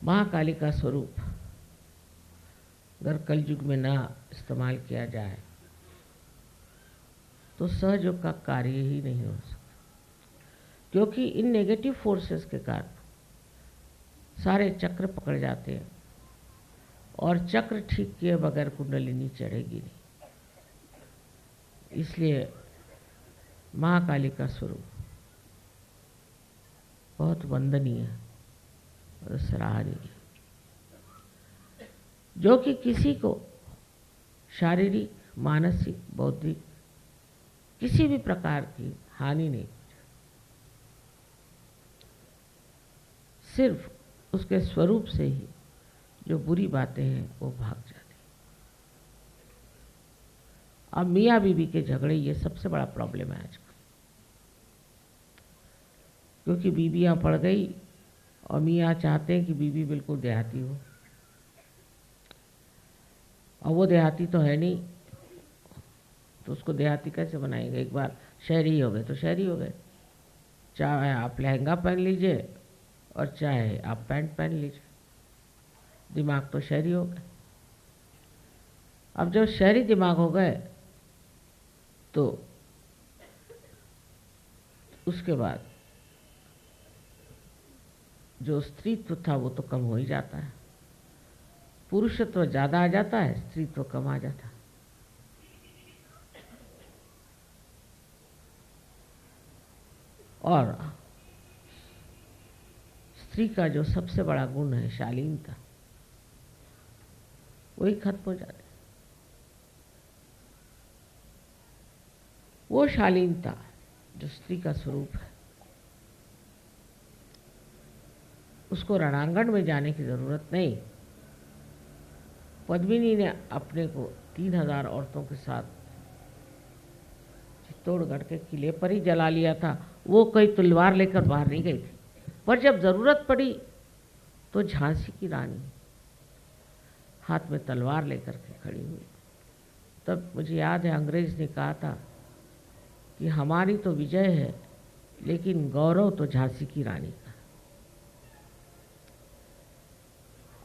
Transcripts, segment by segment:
महाकाली का स्वरूप अगर कलयुग में ना इस्तेमाल किया जाए तो सहयोग का कार्य ही नहीं हो सकता, क्योंकि इन नेगेटिव फोर्सेस के कारण सारे चक्र पकड़ जाते हैं और चक्र ठीक किए बगैर कुंडलिनी चढ़ेगी नहीं। इसलिए महाकाली का स्वरूप बहुत वंदनीय और सराहनीय, जो कि किसी को शारीरिक, मानसिक, बौद्धिक किसी भी प्रकार की हानि नहीं, सिर्फ उसके स्वरूप से ही जो बुरी बातें हैं वो भाग जाती। अब मियाँ बीवी के झगड़े ये सबसे बड़ा प्रॉब्लम है आजकल, क्योंकि बीवियाँ पड़ गई और मियाँ चाहते हैं कि बीवी बिल्कुल देहाती हो, और वो देहाती तो है नहीं, तो उसको देहाती कैसे बनाएंगे। एक बार शहरी हो गए तो शहरी हो गए, चाहे आप लहंगा पहन लीजिए और चाहे आप पैंट पहन लीजिए, दिमाग तो शहरी हो गए। अब जब शहरी दिमाग हो गए तो उसके बाद जो स्त्रीत्व था वो तो कम हो ही जाता है, पुरुषत्व ज़्यादा आ जाता है, स्त्रीत्व कम आ जाता है। और स्त्री का जो सबसे बड़ा गुण है शालीनता, वही खत्म हो जाती है। वो शालीनता जो स्त्री का स्वरूप है, उसको रणांगण में जाने की जरूरत नहीं। पद्मिनी ने अपने को 3000 औरतों के साथ चित्तौड़गढ़ के किले पर ही जला लिया था। वो कोई तलवार लेकर बाहर नहीं गई थी, पर जब जरूरत पड़ी तो झांसी की रानी हाथ में तलवार लेकर के खड़ी हुई। तब मुझे याद है अंग्रेज ने कहा था कि हमारी तो विजय है, लेकिन गौरव तो झांसी की रानी का।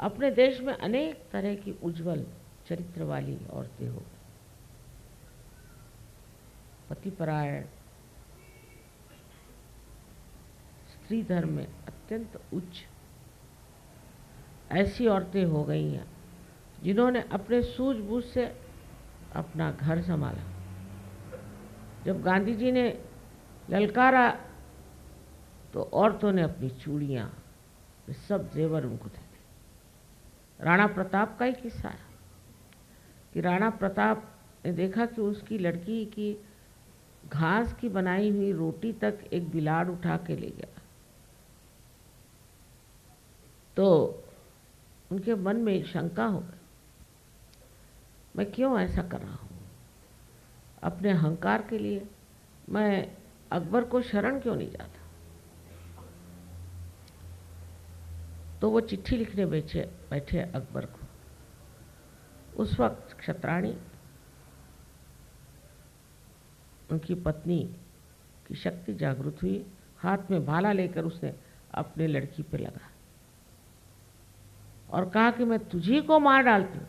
अपने देश में अनेक तरह की उज्जवल चरित्र वाली औरतें हो, पतिपरायण, स्त्री धर्म में अत्यंत उच्च ऐसी औरतें हो गई हैं जिन्होंने अपने सूझबूझ से अपना घर संभाला। जब गांधी जी ने ललकारा तो औरतों ने अपनी चूड़ियाँ, सब जेवर उनको दे दिए। राणा प्रताप का ही किस्सा है कि राणा प्रताप ने देखा कि उसकी लड़की की घास की बनाई हुई रोटी तक एक बिलाड़ उठा के ले गया, तो उनके मन में एक शंका हो गई, मैं क्यों ऐसा कर रहा हूँ? अपने अहंकार के लिए मैं अकबर को शरण क्यों नहीं जाता? तो वो चिट्ठी लिखने बैठे अकबर को। उस वक्त क्षत्राणी उनकी पत्नी की शक्ति जागृत हुई, हाथ में भाला लेकर उसने अपने लड़की पे लगा और कहा कि मैं तुझी को मार डालती हूँ,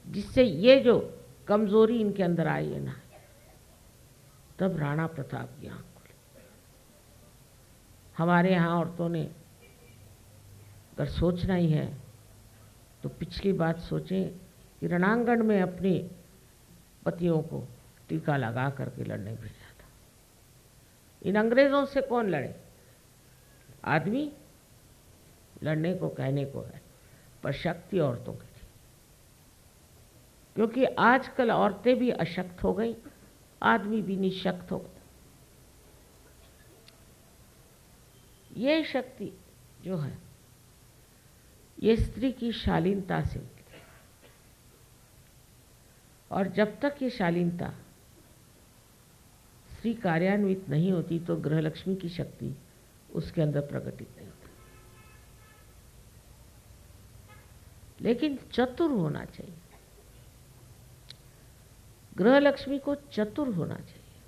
जिससे ये जो कमजोरी इनके अंदर आई है ना। तब राणा प्रताप की आंख खुली। हमारे यहाँ औरतों ने अगर सोचना ही है तो पिछली बात सोचें कि रणांगण में अपने पतियों को टीका लगा करके लड़ने भेजा था। इन अंग्रेजों से कौन लड़े? आदमी लड़ने को कहने को है, पर शक्ति औरतों की थी, क्योंकि आजकल औरतें भी अशक्त हो गई, आदमी भी निशक्त हो गया। ये शक्ति जो है ये स्त्री की शालीनता से मिलती है, और जब तक ये शालीनता स्त्री कार्यान्वित नहीं होती तो गृहलक्ष्मी की शक्ति उसके अंदर प्रकटित नहीं होती। लेकिन चतुर होना चाहिए, गृहलक्ष्मी को चतुर होना चाहिए,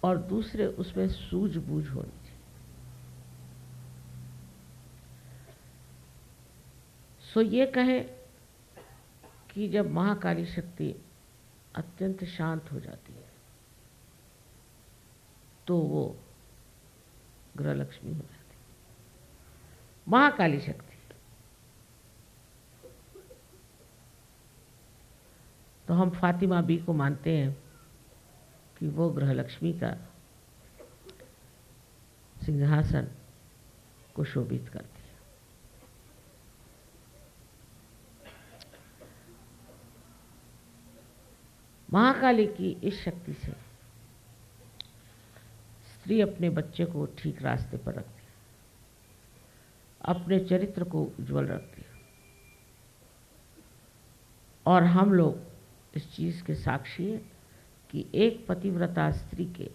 और दूसरे उसमें सूझबूझ होनी चाहिए। सो ये कहें कि जब महाकाली शक्ति अत्यंत शांत हो जाती है तो वो गृह लक्ष्मी हो जाती है। महाकाली शक्ति तो हम फातिमा बी को मानते हैं कि वो गृह लक्ष्मी का सिंहासन को शोभित करती है। महाकाली की इस शक्ति से स्त्री अपने बच्चे को ठीक रास्ते पर रखती है, अपने चरित्र को उज्जवल रखती है। और हम लोग इस चीज के साक्षी हैं कि एक पतिव्रता स्त्री के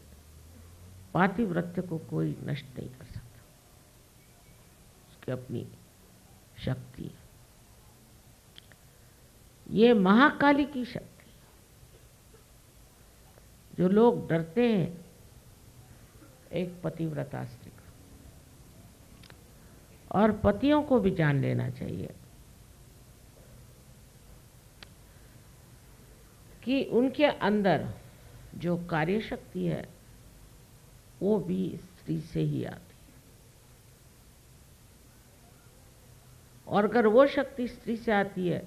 पातिव्रत्य को कोई नष्ट नहीं कर सकता। उसकी अपनी शक्ति है। ये महाकाली की शक्ति है। जो लोग डरते हैं एक पतिव्रता स्त्री को, और पतियों को भी जान लेना चाहिए कि उनके अंदर जो कार्य शक्ति है वो भी स्त्री से ही आती है। और अगर वो शक्ति स्त्री से आती है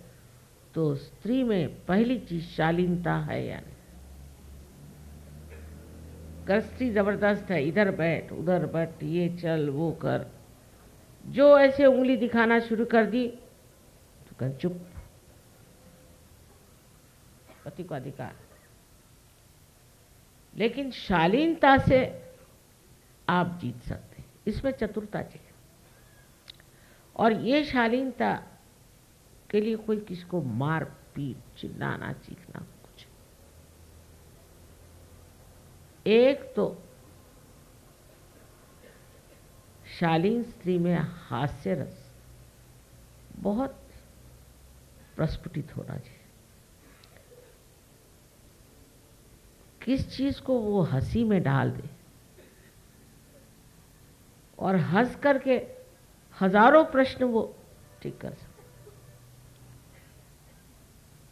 तो स्त्री में पहली चीज शालीनता है या नहीं। अगर स्त्री जबरदस्त है, इधर बैठ उधर बैठ, ये चल वो कर, जो ऐसे उंगली दिखाना शुरू कर दी तो कर चुप, पति को अधिकार। लेकिन शालीनता से आप जीत सकते हैं, इसमें चतुरता चाहिए। और ये शालीनता के लिए कोई किसको मार पीट चिल्लाना चीखना कुछ। एक तो शालीन स्त्री में हास्य रस बहुत प्रस्फुटित होना चाहिए। किस चीज को वो हंसी में डाल दे और हंस करके हजारों प्रश्न वो ठीक कर सकते।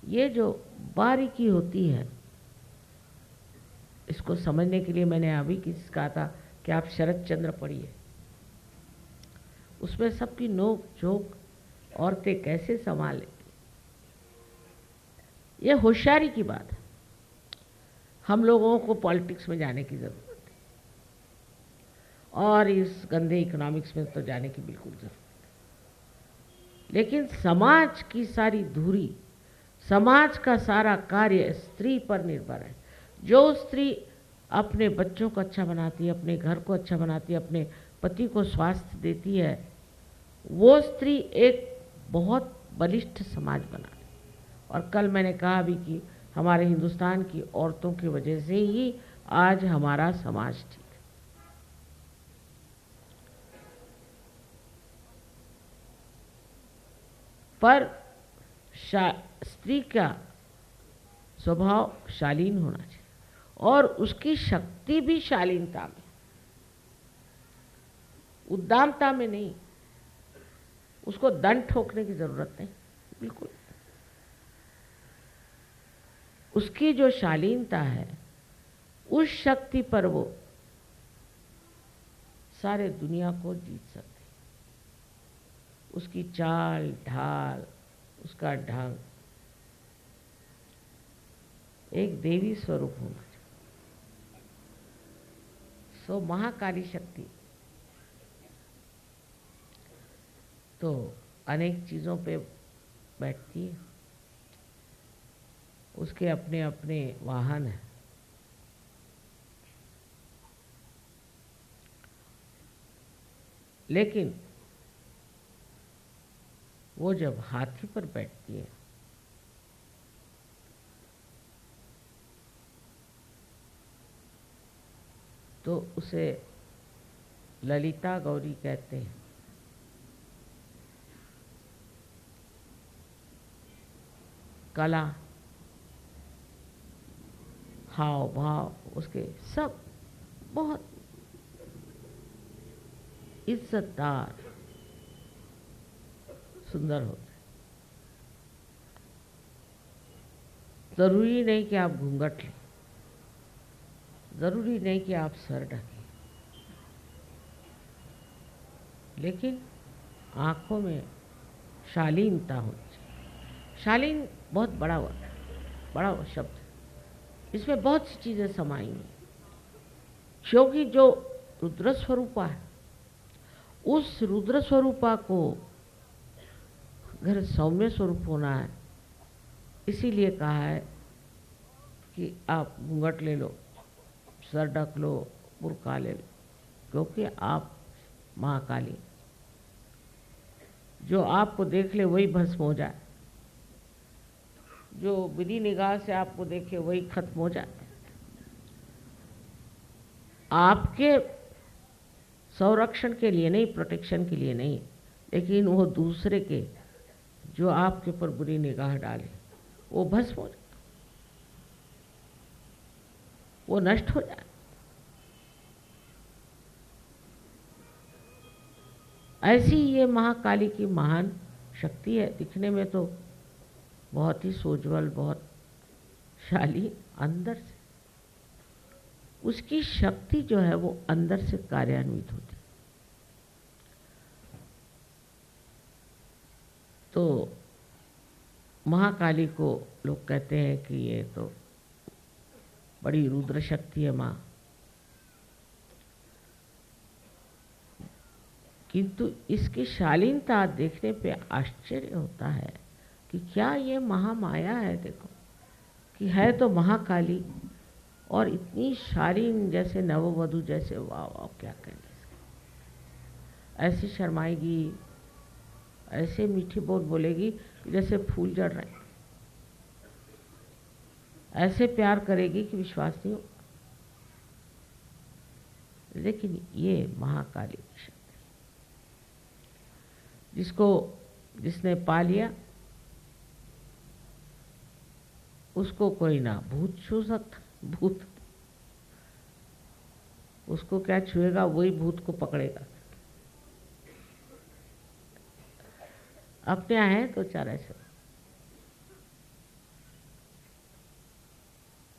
ये जो बारीकी होती है, इसको समझने के लिए मैंने अभी किस कहा था कि आप शरद चंद्र पढ़िए। उसमें सबकी नोक झोंक औरतें कैसे संभाल लेती, ये होशियारी की बात है। हम लोगों को पॉलिटिक्स में जाने की जरूरत है और इस गंदे इकोनॉमिक्स में तो जाने की बिल्कुल जरूरत है। लेकिन समाज की सारी धुरी, समाज का सारा कार्य स्त्री पर निर्भर है। जो स्त्री अपने बच्चों को अच्छा बनाती है, अपने घर को अच्छा बनाती है, अपने पति को स्वास्थ्य देती है, वो स्त्री एक बहुत बलिष्ठ समाज बनाती है। और कल मैंने कहा भी कि हमारे हिंदुस्तान की औरतों की वजह से ही आज हमारा समाज ठीक है। पर स्त्री का स्वभाव शालीन होना चाहिए और उसकी शक्ति भी शालीनता में, उद्दामता में नहीं। उसको दंड ठोकने की जरूरत नहीं, बिल्कुल। उसकी जो शालीनता है, उस शक्ति पर वो सारे दुनिया को जीत सकती। उसकी चाल ढाल, उसका ढंग एक देवी स्वरूप होना चाहिए। सो महाकाली शक्ति तो अनेक चीजों पे बैठती है, उसके अपने अपने वाहन हैं। लेकिन वो जब हाथी पर बैठती है तो उसे ललिता गौरी कहते हैं। कला, हाव भाव उसके सब बहुत इज्जतदार सुंदर होते हैं। ज़रूरी नहीं कि आप घूंघट लें, ज़रूरी नहीं कि आप सर ढकें, लेकिन आँखों में शालीनता होनी चाहिए। शालीन बहुत बड़ा वर्ड है, बड़ा शब्द है। इसमें बहुत सी चीज़ें समाई हुई, क्योंकि जो रुद्र स्वरूपा है, उस रुद्र स्वरूपा को अगर सौम्य स्वरूप होना है, इसीलिए कहा है कि आप घूंघट ले लो, सर ढक लो, बुर्का ले लो, क्योंकि आप महाकाली, जो आपको देख ले वही भस्म हो जाए, जो विधि निगाह से आपको देखे वही खत्म हो जाए। आपके संरक्षण के लिए नहीं, प्रोटेक्शन के लिए नहीं, लेकिन वो दूसरे के जो आपके ऊपर बुरी निगाह डाले वो भस्म हो जाए, वो नष्ट हो जाए। ऐसी ये महाकाली की महान शक्ति है। दिखने में तो बहुत ही सोज्वल, बहुत शाली, अंदर से उसकी शक्ति जो है वो अंदर से कार्यान्वित होती। तो महाकाली को लोग कहते हैं कि ये तो बड़ी रुद्र शक्ति है माँ, किंतु इसकी शालीनता देखने पे आश्चर्य होता है कि क्या ये महामाया है। देखो कि है तो महाकाली और इतनी शालीन, जैसे नववधु जैसे, वाह वाह क्या कहने, ऐसी शर्माएगी, ऐसे मीठी बोल बोलेगी कि जैसे फूल जड़ रहे, ऐसे प्यार करेगी कि विश्वास नहीं हो। लेकिन ये महाकाली की शक्ति, जिसने पा लिया उसको कोई ना भूत छू सकता। भूत उसको क्या छुएगा, वही भूत को पकड़ेगा। अपने आए तो चारा से।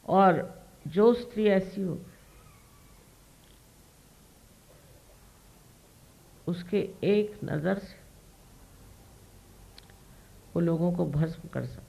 और जो स्त्री ऐसी हो, उसके एक नज़र से वो लोगों को भस्म कर सकती।